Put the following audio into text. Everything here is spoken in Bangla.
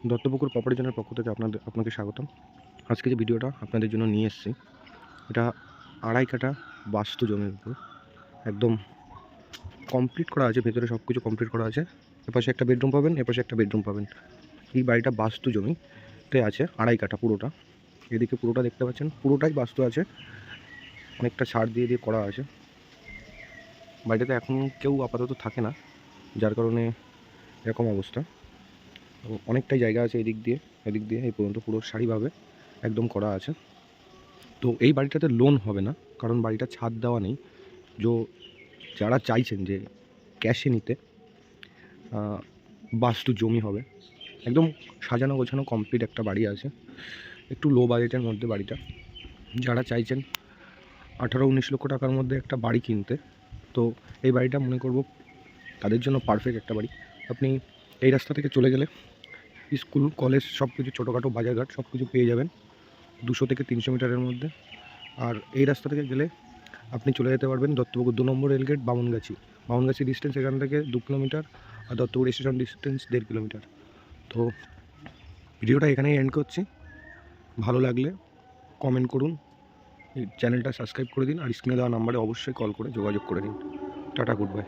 দত্তপুকুর প্রপার্টি চ্যানেলের পক্ষ থেকে আপনাকে স্বাগতম। আজকে যে ভিডিওটা আপনাদের জন্য নিয়ে এসেছি, এটা 2.5 কাঠা বাস্তু জমির উপর একদম কমপ্লিট করা আছে। ভেতরে সব কিছু কমপ্লিট করা আছে। এপাশে একটা বেডরুম পাবেন, এপাশে একটা বেডরুম পাবেন। এই বাড়িটা বাস্তু জমিতে আছে 2.5 কাঠা পুরোটা। এদিকে পুরোটা দেখতে পাচ্ছেন, পুরোটাই বাস্তু আছে, অনেকটা ছাড় দিয়ে করা আছে। বাড়িটাতে এখন কেউ আপাতত থাকে না, যার কারণে এরকম অবস্থা। অনেকটাই জায়গা আছে এদিক দিয়ে এই পর্যন্ত পুরো সারিভাবে একদম করা আছে। তো এই বাড়িটাতে লোন হবে না, কারণ বাড়িটা ছাদ দেওয়া নেই। যারা চাইছেন যে ক্যাশে নিতে, বাস্তু জমি হবে, একদম সাজানো গোছানো কমপ্লিট একটা বাড়ি আছে, একটু লো বাজেটের মধ্যে বাড়িটা। যারা চাইছেন 18-19 লক্ষ টাকার মধ্যে একটা বাড়ি কিনতে, তো এই বাড়িটা মনে করব তাদের জন্য পারফেক্ট একটা বাড়ি। আপনি এই রাস্তা থেকে চলে গেলে স্কুল, কলেজ, সব কিছু, ছোটোখাটো বাজারঘাট সব কিছু পেয়ে যাবেন 200 থেকে 300 মিটারের মধ্যে। আর এই রাস্তা থেকে গেলে আপনি চলে যেতে পারবেন দত্তপুকুর 2 নম্বর রেলগেট বামনগাছি ডিস্টেন্স এখান থেকে 2 কিলোমিটার, আর দত্তপুকুর স্টেশন ডিস্টেন্স 1.5 কিলোমিটার। তো ভিডিওটা এখানেই এন্ড করছি। ভালো লাগলে কমেন্ট করুন, এই চ্যানেলটা সাবস্ক্রাইব করে দিন, আর স্ক্রিনে দেওয়া নাম্বারে অবশ্যই কল করে যোগাযোগ করে নিন। Tata, good bye.